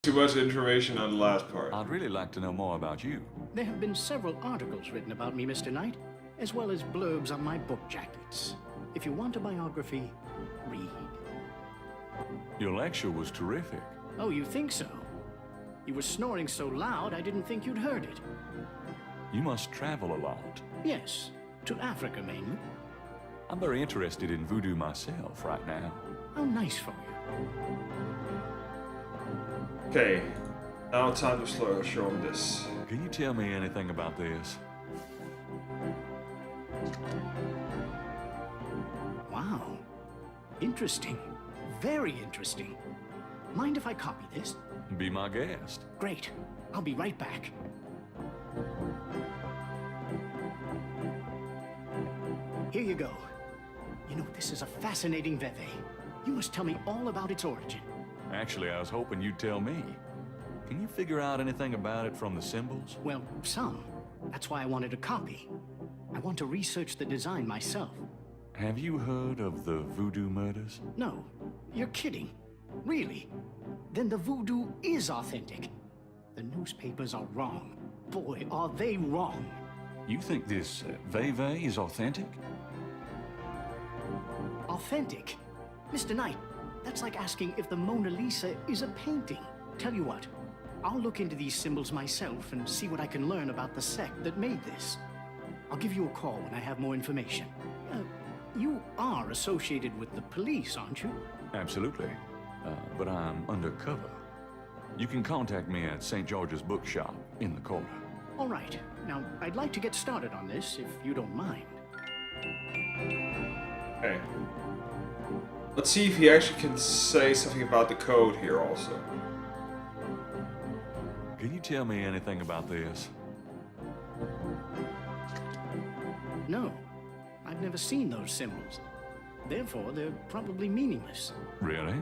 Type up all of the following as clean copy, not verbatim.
Too much information on the last part. I'd really like to know more about you. There have been several articles written about me, Mr. Knight, as well as blurbs on my book jackets. If you want a biography, read. Your lecture was terrific. Oh, you think so? You were snoring so loud I didn't think you'd heard it. You must travel a lot. Yes, to Africa mainly. I'm very interested in voodoo myself right now. How nice for you. Okay, now time to show him this. Can you tell me anything about this? Wow. Interesting. Very interesting. Mind if I copy this? Be my guest. Great. I'll be right back. Here you go. You know, this is a fascinating veve. You must tell me all about its origin. Actually, I was hoping you'd tell me. Can you figure out anything about it from the symbols? Well, some. That's why I wanted a copy. I want to research the design myself. Have you heard of the voodoo murders? No, you're kidding. Really? Then the voodoo is authentic. The newspapers are wrong. Boy, are they wrong. You think this veve is authentic? Authentic? Mr. Knight, that's like asking if the Mona Lisa is a painting. Tell you what, I'll look into these symbols myself and see what I can learn about the sect that made this. I'll give you a call when I have more information. You are associated with the police, aren't you? Absolutely. But I'm undercover. You can contact me at St. George's Bookshop in the corner. All right. Now, I'd like to get started on this, if you don't mind. Okay. Let's see if he actually can say something about the code here also. Can you tell me anything about this? No. I've never seen those symbols. Therefore, they're probably meaningless. Really?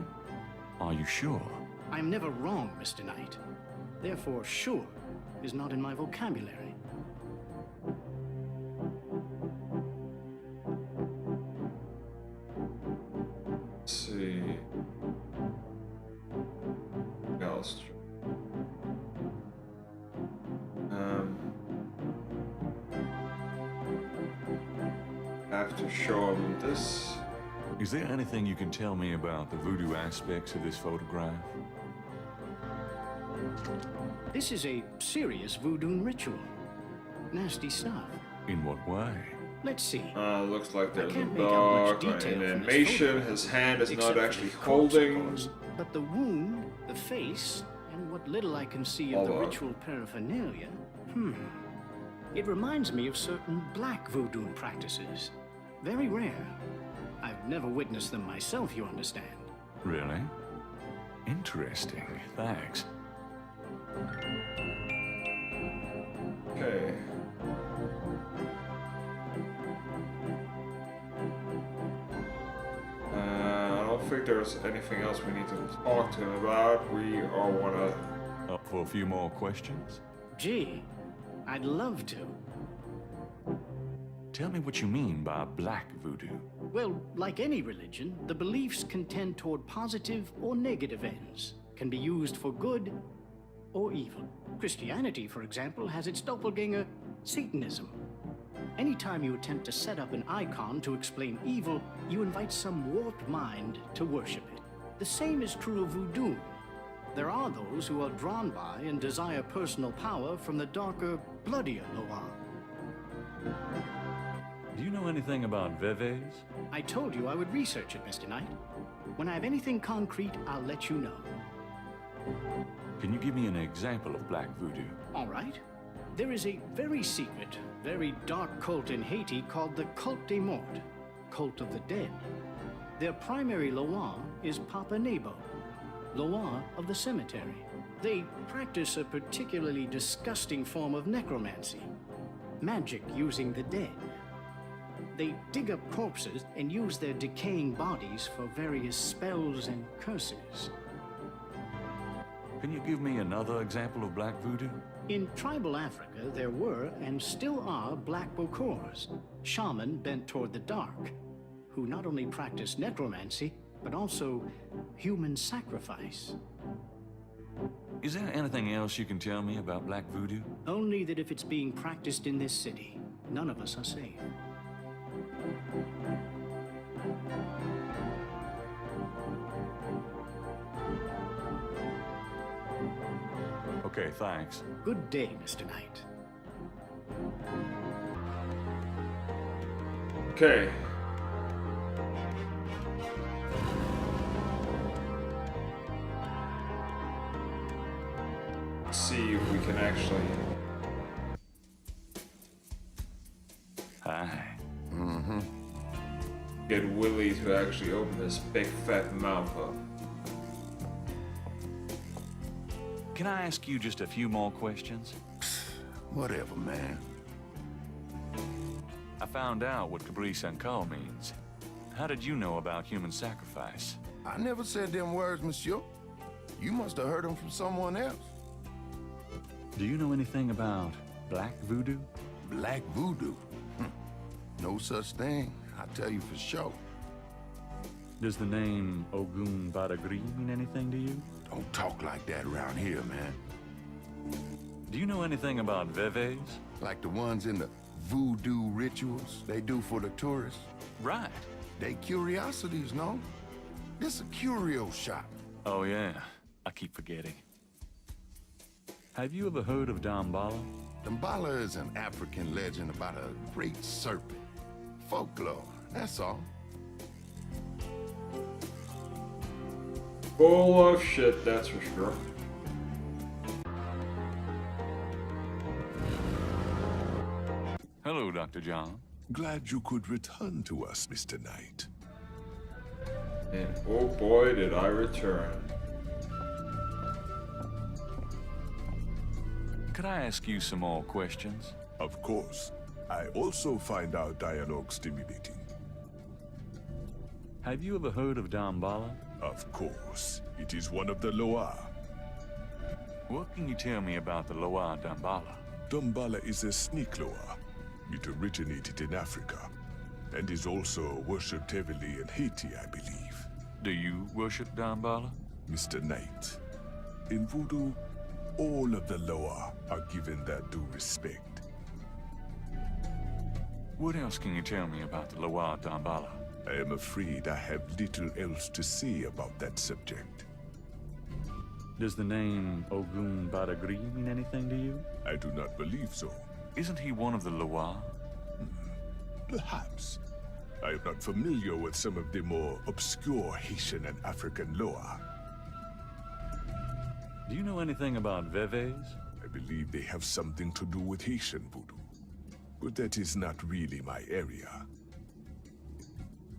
Are you sure? I'm never wrong, Mr. Knight. Therefore, sure is not in my vocabulary. Let's see. What else? I have to show him this. Is there anything you can tell me about the voodoo aspects of this photograph? This is a serious voodoo ritual. Nasty stuff. In what way? Let's see. Looks like there's a can't make out much dog, detail an from this animation, photograph, his hand is except not for actually the corpse, of holding. course. But the wound, the face, and what little I can see of Hold the on. ritual paraphernalia, it reminds me of certain black voodoo practices. Very rare. I've never witnessed them myself, you understand. Really? Interesting. Thanks. Okay. I don't think there's anything else we need to talk to him about. We all wanna... Up for a few more questions? Gee, I'd love to. Tell me what you mean by black voodoo. Well, like any religion, the beliefs can tend toward positive or negative ends, can be used for good or evil. Christianity, for example, has its doppelganger, Satanism. Anytime you attempt to set up an icon to explain evil, you invite some warped mind to worship it. The same is true of voodoo. There are those who are drawn by and desire personal power from the darker, bloodier Loa. Do you know anything about veves? I told you I would research it, Mr. Knight. When I have anything concrete, I'll let you know. Can you give me an example of black voodoo? All right. There is a very secret, very dark cult in Haiti called the Cult des Morts, Cult of the Dead. Their primary Loa is Papa Nebo, Loa of the cemetery. They practice a particularly disgusting form of necromancy, magic using the dead. They dig up corpses and use their decaying bodies for various spells and curses. Can you give me another example of black voodoo? In tribal Africa, there were and still are black bokors, shaman bent toward the dark, who not only practice necromancy, but also human sacrifice. Is there anything else you can tell me about black voodoo? Only that if it's being practiced in this city, none of us are safe. Okay, thanks. Good day, Mr. Knight. Okay. Let's see if we can actually... Hi. get Willie to actually open his big fat mouth up. Can I ask you just a few more questions? Whatever, man. I found out what Caprice and Call means. How did you know about human sacrifice? I never said them words, monsieur. You must have heard them from someone else. Do you know anything about black voodoo? Black voodoo? No such thing. I tell you for sure. Does the name Ogun Badagri mean anything to you? Don't talk like that around here, man. Do you know anything about veves? Like the ones in the voodoo rituals they do for the tourists. Right. They curiosities, no? This a curio shop. Oh yeah, I keep forgetting. Have you ever heard of Damballa? Damballa is an African legend about a great serpent. Folklore, that's all. Full of shit, that's for sure. Hello, Dr. John. Glad you could return to us, Mr. Knight. And oh boy, did I return. Could I ask you some more questions? Of course. I also find our dialogue stimulating. Have you ever heard of Damballa? Of course. It is one of the Loa. What can you tell me about the Loa Damballa? Damballa is a snake Loa. It originated in Africa, and is also worshipped heavily in Haiti, I believe. Do you worship Damballa? Mr. Knight, in voodoo, all of the Loa are given their due respect. What else can you tell me about the Loa Damballa? I am afraid I have little else to say about that subject. Does the name Ogun Badagri mean anything to you? I do not believe so. Isn't he one of the Loa? Perhaps. I am not familiar with some of the more obscure Haitian and African Loa. Do you know anything about veves? I believe they have something to do with Haitian voodoo. But that is not really my area.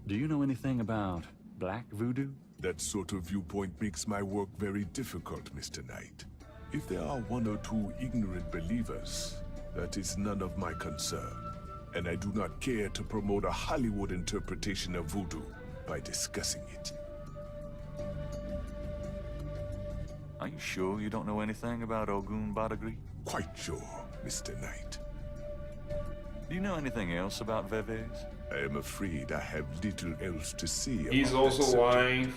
Do you know anything about black voodoo? That sort of viewpoint makes my work very difficult, Mr. Knight. If there are one or two ignorant believers, that is none of my concern. And I do not care to promote a Hollywood interpretation of voodoo by discussing it. Are you sure you don't know anything about Ogun Badagri? Quite sure, Mr. Knight. Do you know anything else about veves? I am afraid I have little else to say about He's that also subject. lying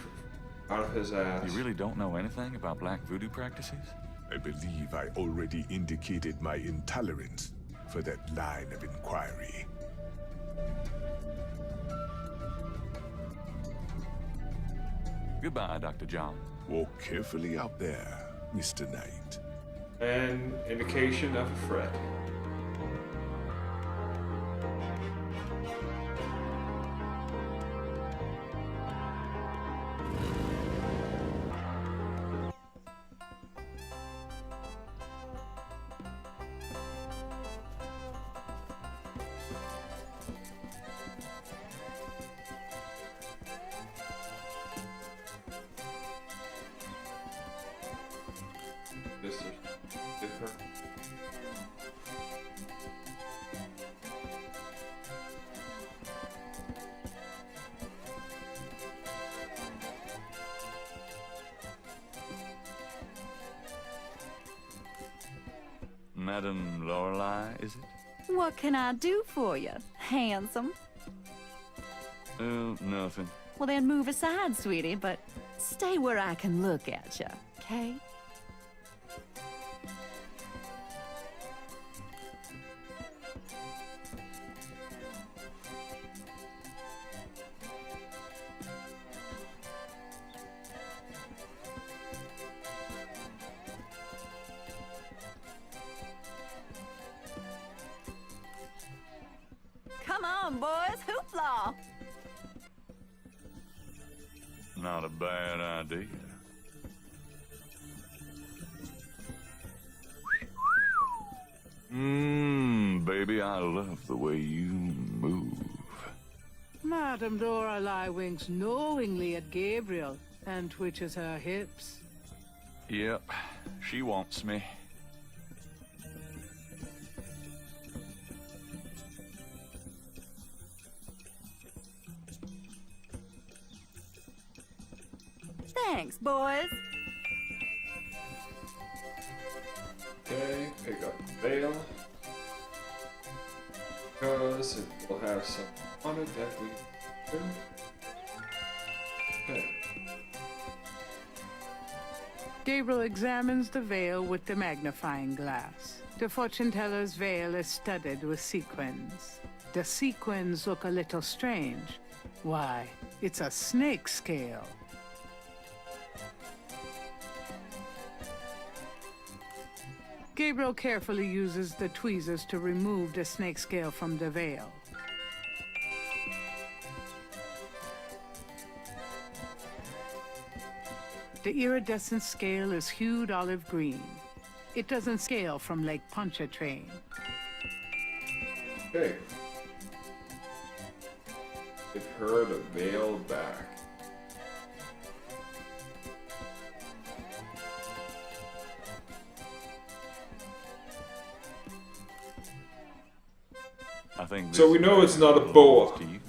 out of his ass. You really don't know anything about black voodoo practices? I believe I already indicated my intolerance for that line of inquiry. Goodbye, Dr. John. Walk carefully out there, Mr. Knight. An indication of a threat. This is different. Madam Lorelei, is it? What can I do for you, handsome? Oh, nothing. Well, then move aside, sweetie, but stay where I can look at you, okay? on, boys. Hoopla! Not a bad idea. Baby, I love the way you move. Madame Lorelei winks knowingly at Gabriel and twitches her hips. Yep, she wants me. Thanks, boys. Okay, pick up the veil. Because it will have some on it that we do. Okay. Gabriel examines the veil with the magnifying glass. The fortune teller's veil is studded with sequins. The sequins look a little strange. Why, it's a snake scale. Gabriel carefully uses the tweezers to remove the snake scale from the veil. The iridescent scale is hued olive green. It doesn't scale from Lake Pontchartrain. Okay. Give her the veil back. I think So we know it's not a boa. to you.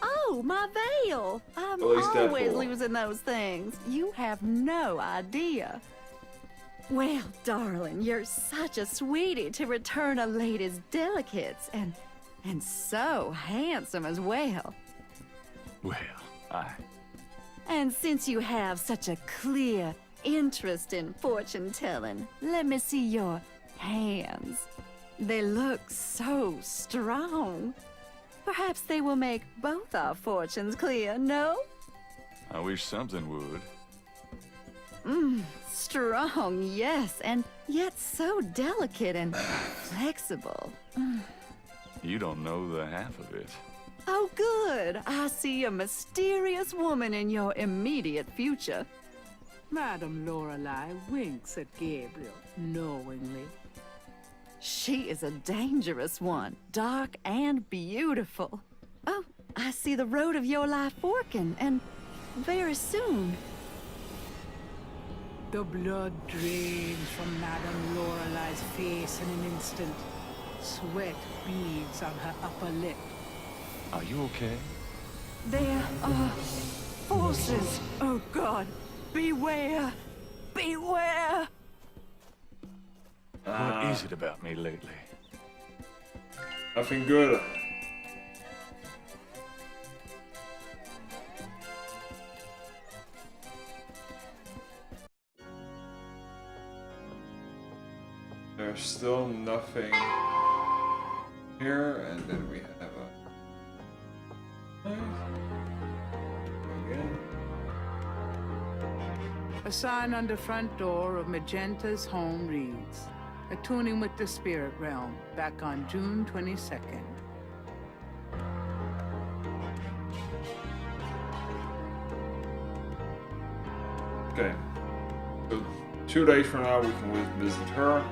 Oh, my veil. I'm At least that always boy. losing those things. You have no idea. Well, darling, you're such a sweetie to return a lady's delicates, and so handsome as well. Well, And since you have such a clear interest in fortune-telling, let me see your hands. They look so strong. Perhaps they will make both our fortunes clear, no? I wish something would. Strong, yes, and yet so delicate and flexible. You don't know the half of it. Oh, good. I see a mysterious woman in your immediate future. Madame Lorelei winks at Gabriel knowingly. She is a dangerous one, dark and beautiful. Oh, I see the road of your life forking, and very soon. The blood drains from Madame Lorelei's face in an instant. Sweat beads on her upper lip. Are you okay? There are forces. Oh, God. Beware. Beware. What is it about me lately? Nothing good. There's still nothing here, and then we have a... Again. A sign on the front door of Magenta's home reads, "Attuning with the spirit realm, back on June 22nd. Okay. So 2 days from now we can visit her.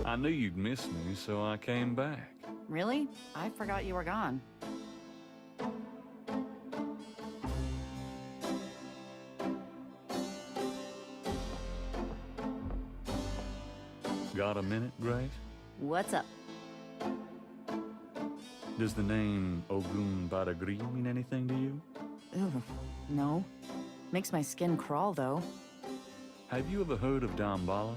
I knew you'd miss me, so I came back. Really? I forgot you were gone. Got a minute, Grace? What's up? Does the name Ogun Badagri mean anything to you? Ugh, no. Makes my skin crawl, though. Have you ever heard of Damballa?